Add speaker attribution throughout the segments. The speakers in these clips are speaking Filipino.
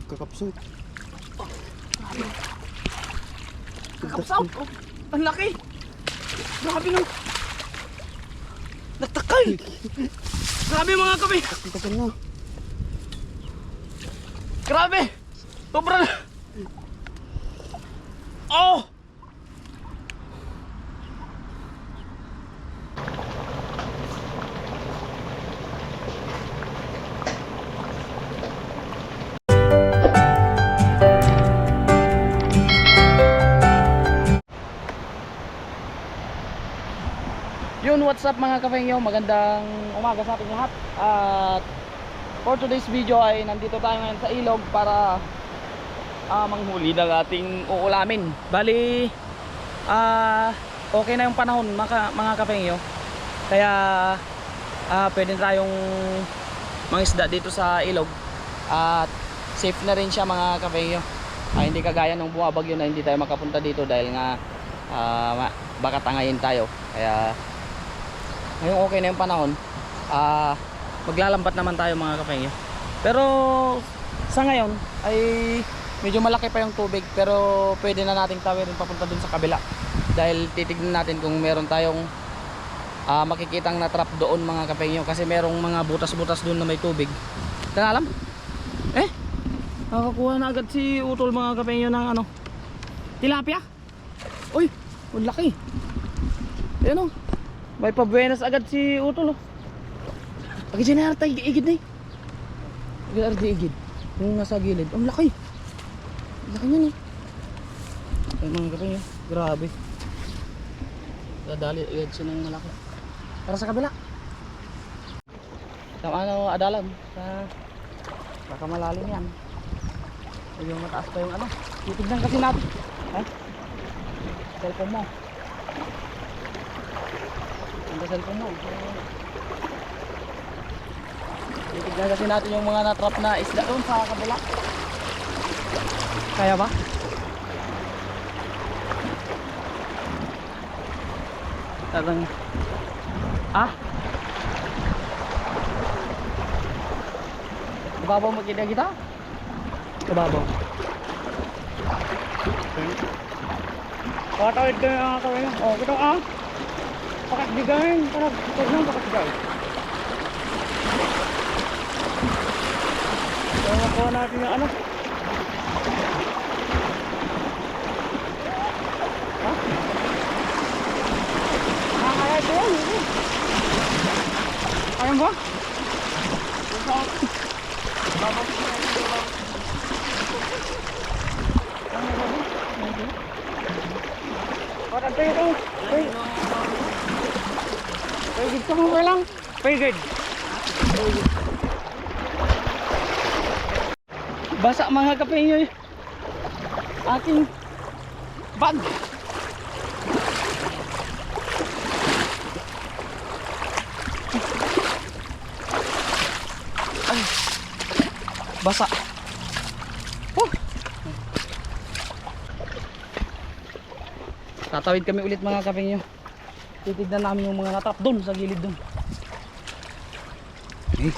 Speaker 1: Kakapsot.
Speaker 2: Kakapsot. Oh, ang laki. Grabe no. Nagtakay. Grabe mga kape.
Speaker 1: Tagal na.
Speaker 2: Grabe. Sobra na. Oh. Yun, what's up mga kapengyo, magandang umaga sa ating lahat. At for today's video ay nandito tayo ngayon sa ilog para manghuli ng ating uulamin. Bali okay na yung panahon mga kapengyo, kaya pwede tayong mangisda dito sa ilog at safe na rin siya mga kapengyo. Hindi kagaya nung bumabagyo na hindi tayo makapunta dito dahil nga baka tangayin tayo. Kaya ngayon okay na yung panahon, maglalambat naman tayo mga kapengyo. Pero sa ngayon ay medyo malaki pa yung tubig, pero pwede na nating tawirin papunta dun sa kabila dahil titignan natin kung meron tayong makikitang na trap doon mga kapengyo, kasi merong mga butas-butas doon na may tubig. Kaya alam? Nakakuha na agad si Utol mga kapengyo ng ano, tilapia. Uy, ang laki. Ayan o, may pabuenas agad si Utol. Pag dyan na tayo, igid na eh. Igid. Yung nasa gilid. Ang laki. Ang laki niyan eh. Ay mga kapengyo, grabe. Dadali agad siya ng malaki. Para sa kabila. Sa ano, adalan. Baka malalim yan. Yung mataas pa yung ano. Titignan kasi natin. Cellphone mo. Ang cellphone mo. Titignan kasi natin yung mga natrap na isda doon sa kabila. Kaya ba? Talagang kababaw magkita kita? Kababaw. Patawid ka nga kawin. Kita pakasbigahin. Huwag nang pakasbigay. So makuha natin yung ano. Nakakaya ito yan. Ayun ba? Patay ito. Pagid ka mo ba lang? Pagid. Basa mga kapengyo aking bag. Ay, basa. Tatawid kami ulit mga kapengyo. Titignan namin yung mga natrap doon sa gilid doon. Okay.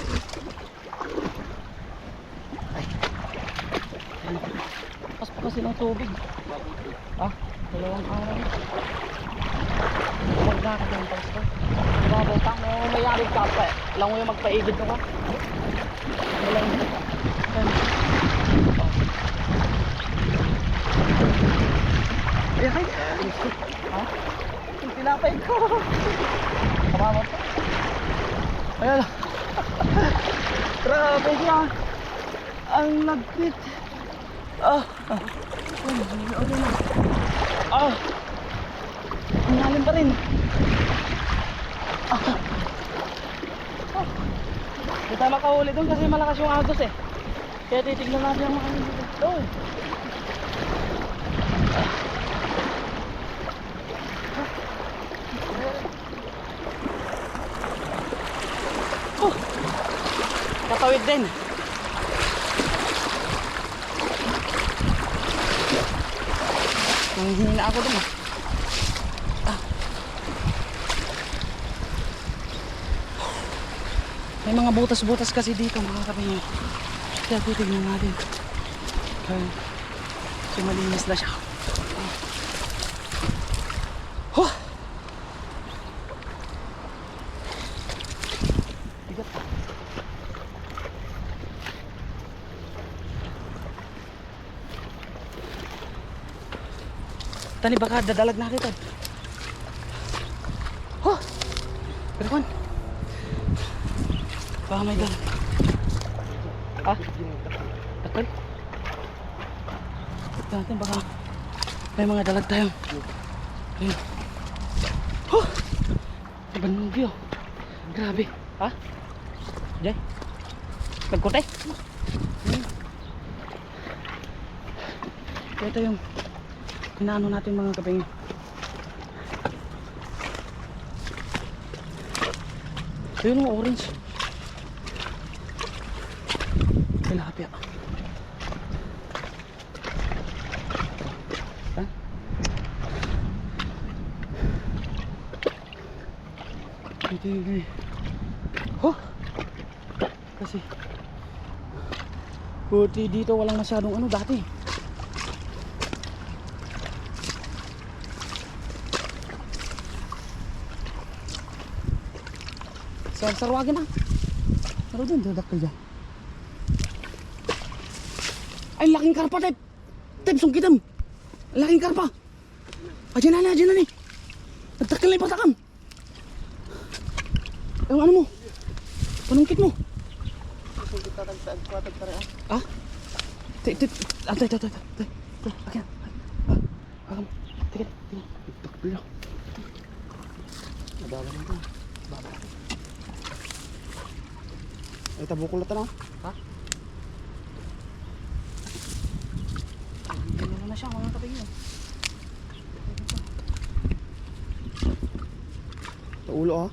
Speaker 2: Pas pa kasi ng tubig. Dalawang araw. Huwag na kasi yung pas pa. Babota mo, mayari ka pa. Alam mo yung magpaigid mo ka. Walang ay, yung tinapay ko. Kamamot pa. Ayan. Grabe siya. Ang lagkit. Ang lalim pa rin. Hindi tayo makahuli doon kasi malakas yung agos eh. Kaya titignan natin yung mga dito. Katawid din. Nanghihina ako dun. May mga butas-butas kasi dito mga kapengyo. Kaya titignan natin. Ay, so malinis na siya. Huh! Bigat. Tani baka dadalag na kita. Huh! Pero kan? Baka may dalag. Ah? Takal? Tignan natin baka may mga dalag tayo. Ayun. Huh! Bandang view. Grabe. Ha? Jay? Nagkote? Ito yung inaano natin mga kapeng. Ayun yung orange. Tilapia. Ha? Ito yung oh! Kasi buti dito walang masyadong ano dati. Sarwagin na. Pero dun, dadakil dyan. Ay, laking karpa, Tep. Tep, sungkitam. Laking karpa. Adyan na ni. Nagtakil na yung patakam. Ang ano mo? Panungkit mo. Sungkit na nagkuatag pa rin. Ah? Tep. Antay. Akin. Agam. Tigil. Takbil na. Nadawa na ito. Baba. Ay, tabukol na no? Ha? Ano na siya, mga kapigil. Sa ulo ah.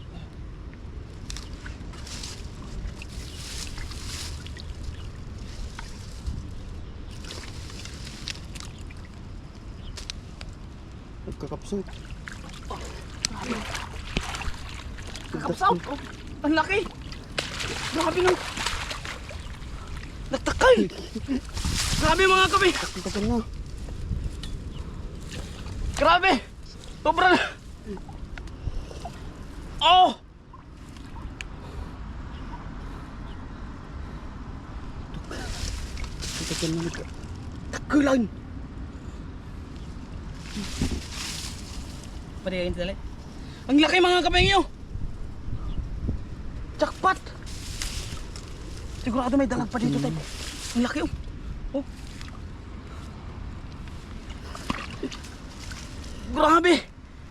Speaker 2: Nagkakapsot. Nagkakapsot? Ang laki! Grabe nga! Nagtakay! Grabe mga kape! Nagtakay na. Grabe! Sobra na! Oh! Nagtakay na nagtakay. Takulan! Pwede kayo dali? Ang laki mga kape nyo! Jackpot! Sigurado may dalag pa dito, Tep. Ang laki, oh. Oh. Grabe!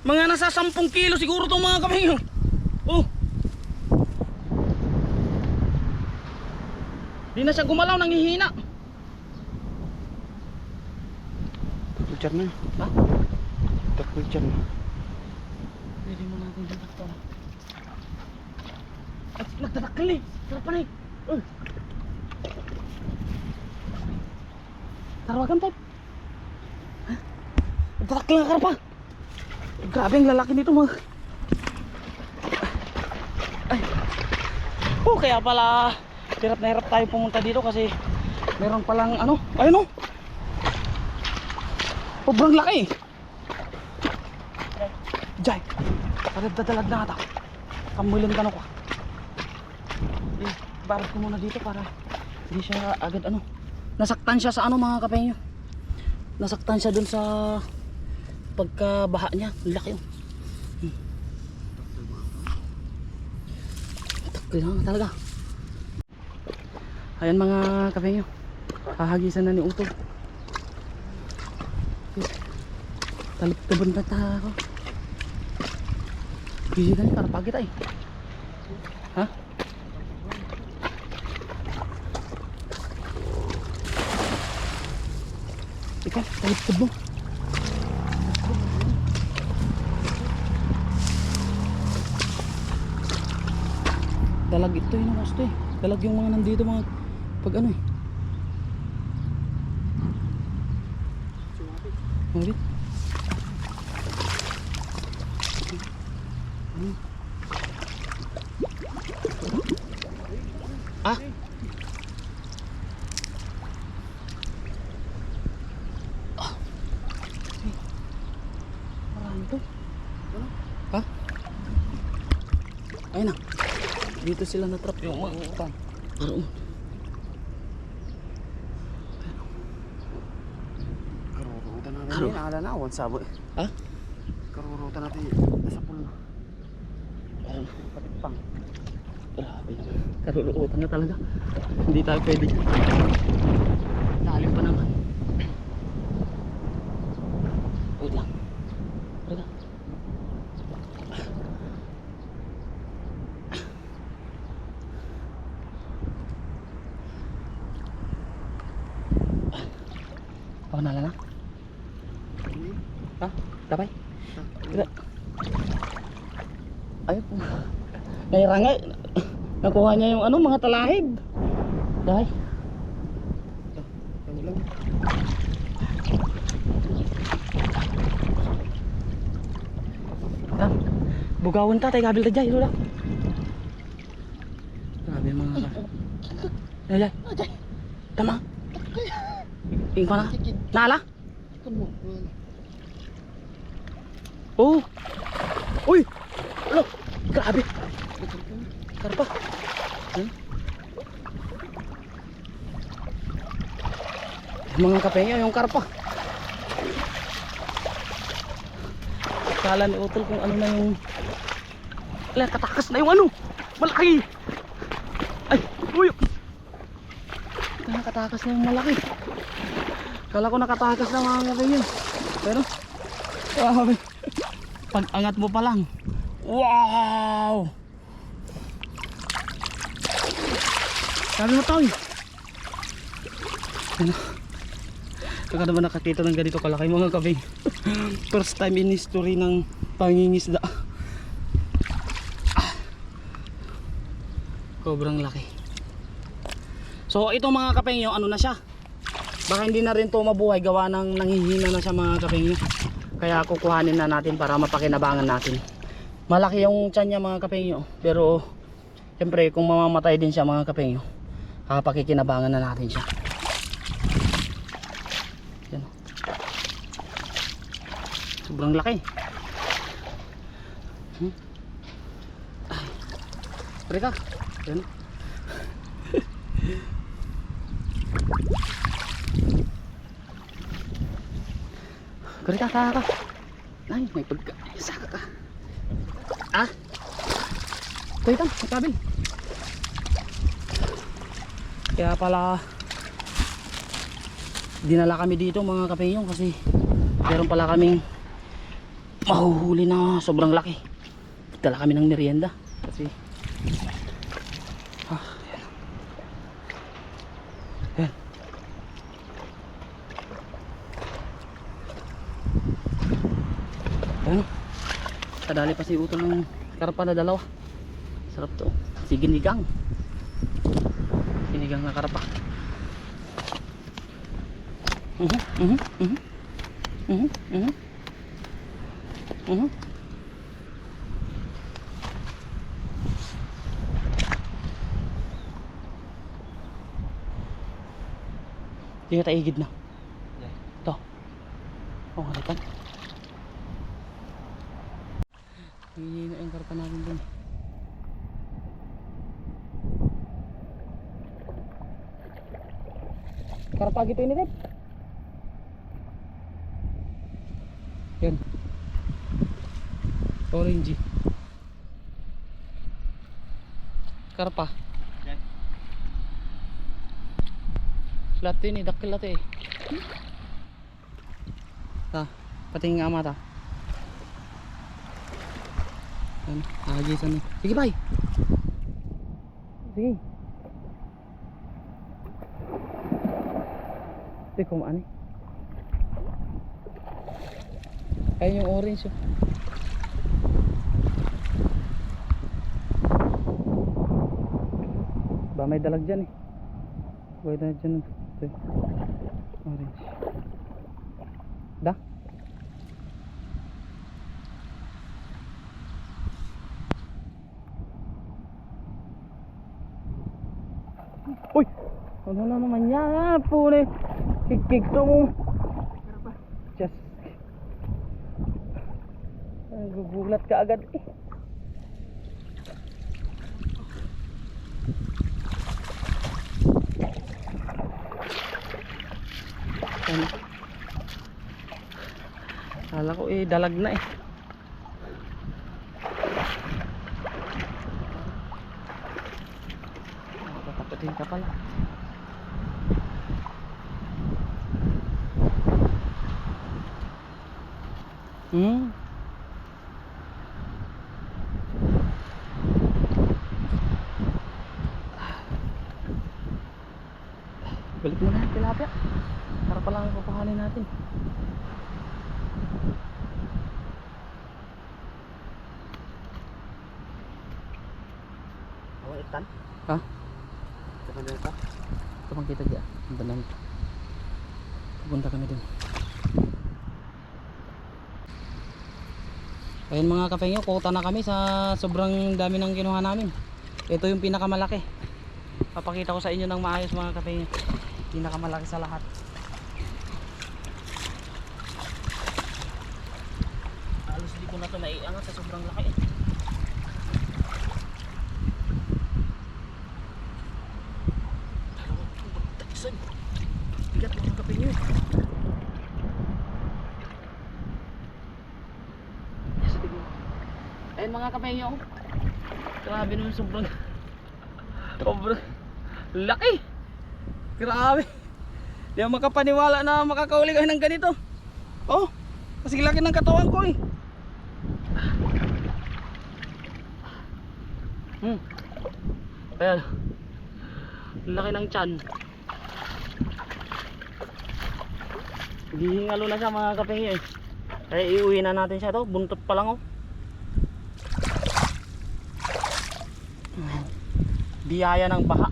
Speaker 2: Mga nasa 10 kilo siguro itong mga kamay, oh. Oh. Di na siya gumalaw, nanghihina.
Speaker 1: Kulcar na.
Speaker 2: Ha?
Speaker 1: Kulcar na.
Speaker 2: Pwede mo natin dito ito. At nagtatakil eh. Sarap pa na eh. Tarawagan, Tep. Ha? Nagtatakil nga karpa. Grabe ang lalaki nito mga. Ay. Oh, kaya pala hirap na hirap tayo pumunta dito kasi meron palang ano. Ayun oh. Sobrang laki. Jai. Parang na ata. Kamulan ka ko. Eh, barad ko muna dito para hindi siya agad ano. Nasaktan siya sa ano mga kape nyo. Nasaktan siya dun sa pagkabaha niya. Laki yun. Takil na talaga. Ayan mga kape nyo. Hahagisan na ni Utol. Talip-tubon na ako. Bili ka niya para pagit ay. Ha? Ikaw, talip-tub mo. Dalag ito yun ang gusto eh. Dalag yung mga nandito mga pag ano eh. Mabit. Ah? Ha? Ayun na. Dito sila na-trap yung mga utan. Parang
Speaker 1: Karurutan natin
Speaker 2: Karu-
Speaker 1: yun. Ala na, awan sabo.
Speaker 2: ha?
Speaker 1: Karurutan natin nasa pool na.
Speaker 2: Parang
Speaker 1: Patipang.
Speaker 2: grabe. Karulutan na talaga. Hindi tayo pwede dyan. Lalim pa naman. Wait lang. Wait lang. Ako nala na. Ha? Tapay? Kira. Ay po. Nairangay. Nakuha niya yung ano, mga talahib. Dahil.
Speaker 1: Ano lang.
Speaker 2: Ah, bugawan ta, tayo kabil ta dyan, lula. Grabe mga ka. Dahil, tama. Ing pa na. Nala? Oh. Uy. Ano? Grabe. Karpa. Mga kapengyo, yung karpa. Kala ni Utol kung ano na yung katakas na yung ano. Malaki. Ay, uy. Nakatakas na yung malaki. Kala ko nakatakas na mga kapengyo. Pero grabe. Pag angat mo pa lang. Wow! Sabi mo tayo. Ano? Kaya naman nakakita ng ganito kalaki mga kabing. First time in history ng pangingisda. Sobrang laki. So ito mga kapengyo, ano na siya? Baka hindi na rin to mabuhay gawa ng nanghihina na siya mga kapengyo. Kaya kukuhanin na natin para mapakinabangan natin. Malaki yung tiyan niya mga kapengyo. Pero siyempre kung mamamatay din siya mga kapengyo, pakikinabangan na natin siya. Yan. Sobrang laki. Ay. Pare ka. Yan. Pare ka, ka. Ay, may pagka. Saka ka. Ah? Kuya ka, kabil. Kaya pala dinala kami dito mga kapengyo kasi meron pala kaming mahuhuli na sobrang laki. Dala kami ng merienda kasi yan. Yan. Kadali pa si Utol ng karpa na dalawa. Sarap to. Sinigang. Sinigang na karpa. Hindi na taigid na. Ito. Oh, halikan. Hindi na yung karpa natin dun. Karpa gitu ini deh. Yan. Orange. Karpa.
Speaker 1: Yan.
Speaker 2: Lahat ini dakil lahat eh. Ta, patingin nga mata. Yan, hagisan ni. Sige, bye. Sige. Ito kumaan eh. Ayun yung orange oh. Ba may dalag dyan eh. May dalag dyan. Ito orange. Da? Uy! Ano na naman yan? Pune! Kik-kik to mo! Just Nagugulat ka agad eh. Ano? Kala ko eh dalag na eh. Tatapatin ka pala. Balik mo na yung tilapia para palang papahanin natin.
Speaker 1: Awal ikan?
Speaker 2: Ha?
Speaker 1: Saan na ito?
Speaker 2: Kapag kita dyan, punta namin. Pupunta kami dun. Ayun mga kapengyo, kuta na kami sa sobrang dami ng kinuha namin. Ito yung pinakamalaki. Papakita ko sa inyo ng maayos mga kapengyo. Pinakamalaki sa lahat. Halos di ko na ito naiangat sa sobrang laki eh. Bigat mga kapengyo. Ayun mga kapengyo. Grabe naman sobrang laki. Grabe. Di ako makapaniwala na makakauli kayo ng ganito. Oh, kasi laki ng katawan ko eh. Ayan. Laki ng tiyan. Hihingalo na siya mga kapengyo eh. Kaya iuwi na natin siya to. Buntot pa lang oh. Biyaya ng baha.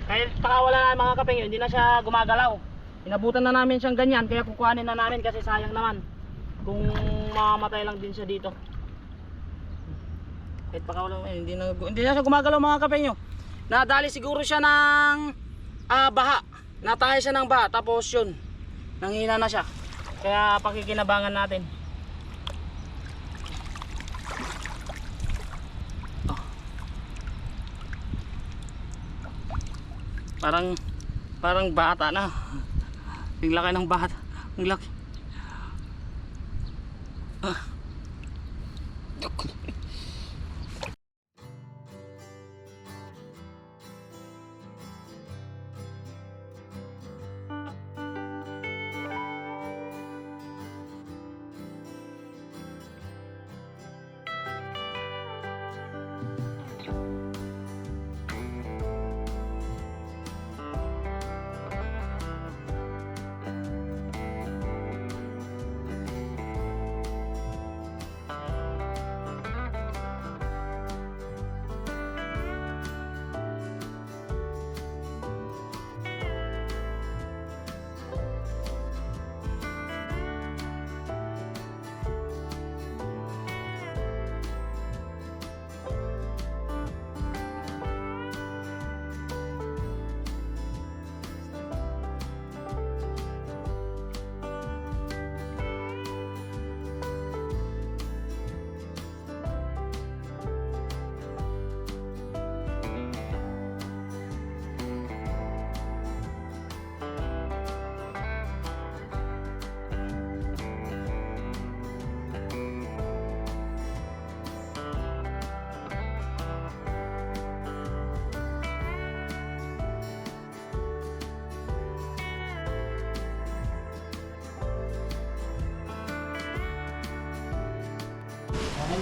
Speaker 2: Kahit pakawala na mga kapengyo, hindi na siya gumagalaw. Inabutan na namin siyang ganyan, kaya kukuhanin na namin kasi sayang naman kung mamamatay lang din siya dito. Kahit pakawala, hindi na siya gumagalaw mga kapengyo. Nadali siguro siya ng baha. Natay siya ng baha, tapos yun, nanghina na siya. Kaya pakikinabangan natin. Parang bata na. Ang laki ng bata. Ang laki.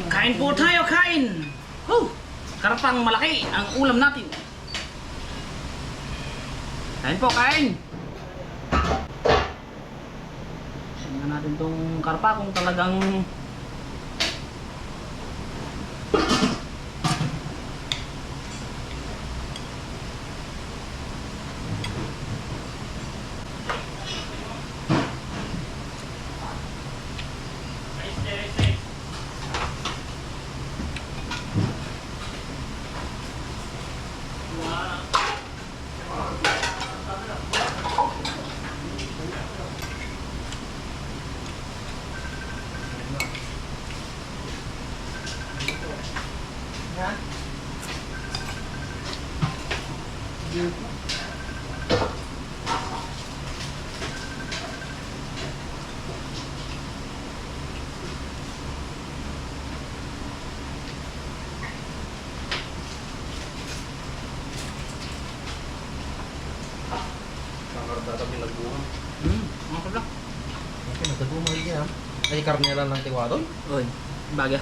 Speaker 2: Kain po tayo, kain! Karapang malaki ang ulam natin. Kain po, kain! Tingnan natin tong karpa kung talagang
Speaker 1: Ha? Dito.
Speaker 2: Sangarda kami nagbuha. Mga kabla.
Speaker 1: Okay, nagkagumay yan ha. Ay, karne lang ng tiwadoy.
Speaker 2: Oy, bagay.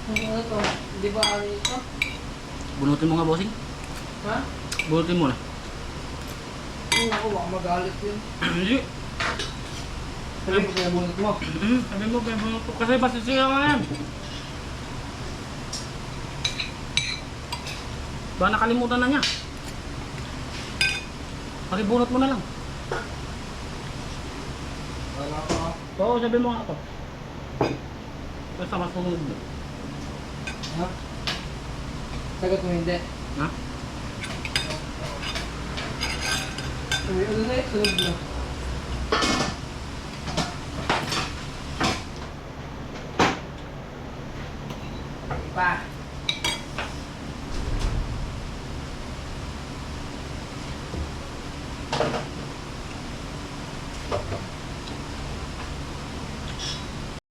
Speaker 3: Ano to? Di ba ano ito?
Speaker 2: Bunutin mo nga, bossing.
Speaker 3: Ha?
Speaker 2: Bunutin mo na.
Speaker 3: Oo, ako baka magalit yun.
Speaker 2: Hindi.
Speaker 3: Sabi mo kaya bunot mo.
Speaker 2: Sabi mo, kaya bunot ko. Kasi masisiya ka yan. Baka nakalimutan na niya. Pakibunot mo na lang.
Speaker 1: Wala pa.
Speaker 2: Oo, sabi mo nga ako. Basta masunod mo.
Speaker 3: Ha? Sagot mo hindi.
Speaker 2: Ha?
Speaker 3: Sabi, ano na sunod mo. Pa.